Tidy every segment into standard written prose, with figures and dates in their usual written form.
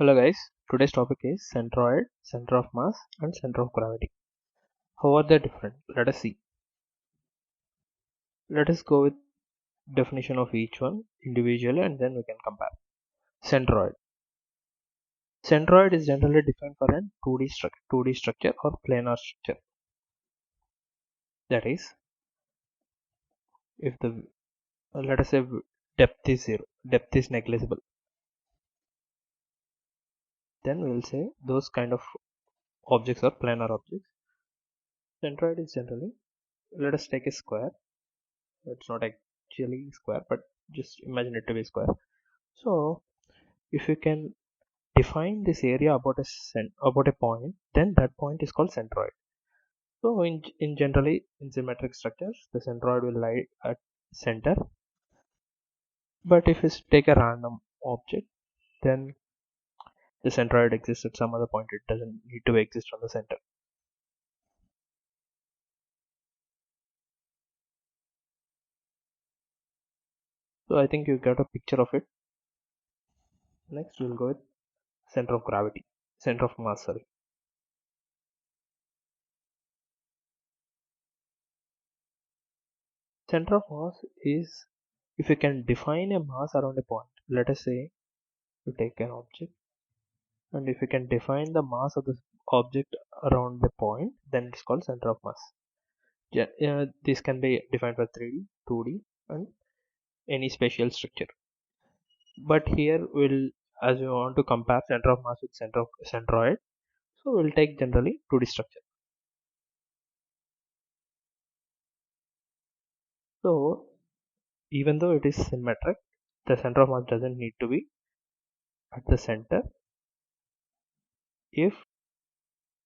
Hello guys, today's topic is centroid, center of mass and center of gravity. How are they different? Let us see. Let us go with definition of each one individually and then we can compare. Centroid. Centroid is generally defined for a 2D structure or planar structure. That is, if the let us say depth is zero, depth is negligible, then we will say those kind of objects are planar objects. Centroid is generally, let us take a square. It's not actually square, but just imagine it to be square. So if you can define this area about a point, then that point is called centroid. So in generally in symmetric structures, the centroid will lie at center. But if you take a random object, then the centroid exists at some other point. It doesn't need to exist on the center. So I think you got a picture of it. Next we'll go with center of gravity, center of mass. Sorry. Center of mass is if you can define a mass around a point. Let us say you take an object, and if you can define the mass of the object around the point, then it's called center of mass. Yeah, this can be defined for 3D, 2D, and any spatial structure. But here we'll, as we want to compare center of mass with center of centroid, so we'll take generally 2D structure. So even though it is symmetric, the center of mass doesn't need to be at the center if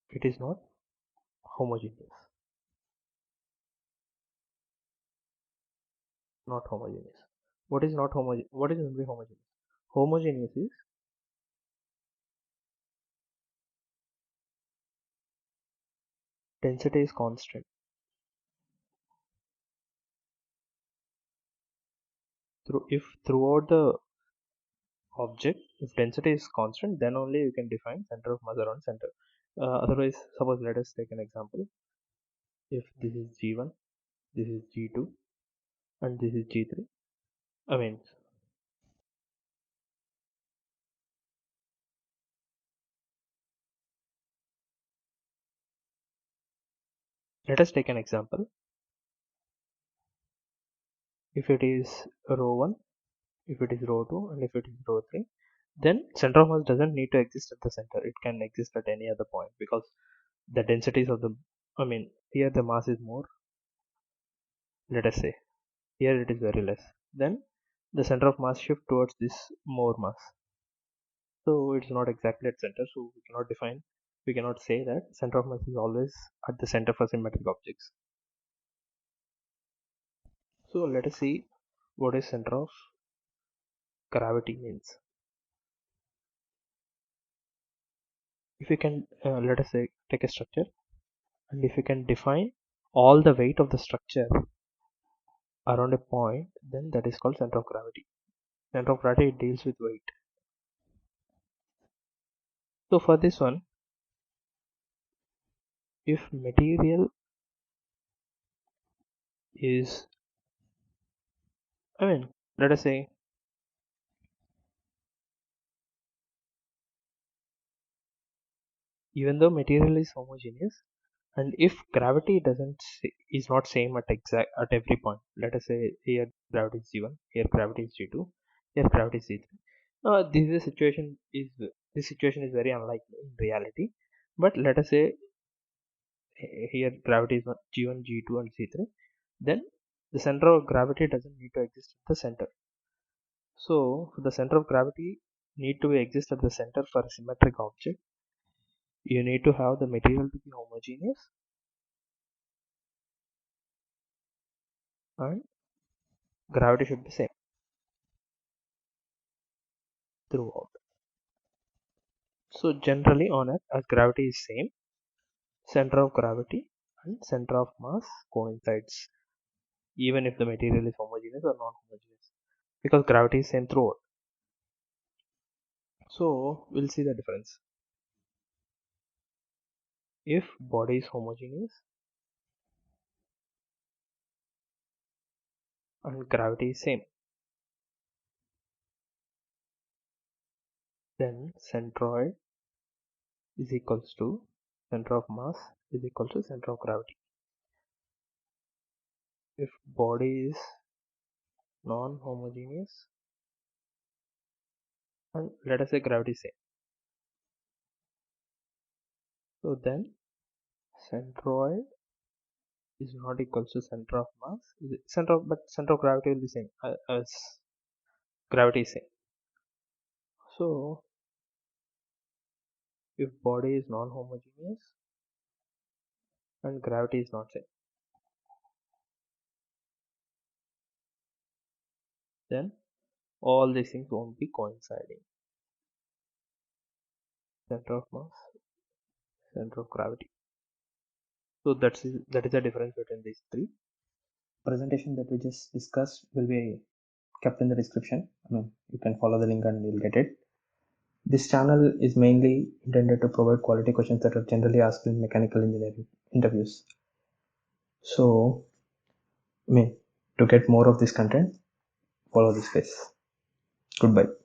it is not homogeneous. Not homogeneous. What is not homogeneous? What is only homogeneous? Homogeneous is density is constant. If throughout the object, if density is constant, then only you can define center of mass around center. Otherwise, suppose let us take an example. If this is G1, this is G2, and this is G3. I mean, let us take an example. If it is row 1, if it is row 2, and if it is row 3, then center of mass doesn't need to exist at the center. It can exist at any other point because the densities of the, I mean, here the mass is more. Let us say here it is very less. Then the center of mass shift towards this more mass. So it's not exactly at center. So we cannot say that center of mass is always at the center for symmetric objects. So let us see what is center of gravity means. If we can, let us say, take a structure, and if we can define all the weight of the structure around a point, then that is called center of gravity. Center of gravity deals with weight. So for this one, if material is, I mean, let us say even though material is homogeneous, and if gravity is not same at every point, let us say here gravity is G1, here gravity is G2, here gravity is G3. This situation is very unlikely in reality, but let us say here gravity is G1, G2, and G3. Then the center of gravity doesn't need to exist at the center. So the center of gravity need to exist at the center for a symmetric object. You need to have the material to be homogeneous and gravity should be same throughout. So generally on Earth, as gravity is same, center of gravity and center of mass coincides, even if the material is homogeneous or non-homogeneous, because gravity is same throughout. So we'll see the difference. If body is homogeneous and gravity is same, then centroid is equals to center of mass is equal to center of gravity. If body is non-homogeneous and let us say gravity is same, so then centroid is not equals to center of mass. But center of gravity will be same as gravity is same. So if body is non-homogeneous and gravity is not same, then all these things won't be coinciding. Center of mass, center of gravity. So that is the difference between these three. Presentation that we just discussed will be kept in the description. You can follow the link and you'll get it. This channel is mainly intended to provide quality questions that are generally asked in mechanical engineering interviews. So, to get more of this content, follow this space. Goodbye.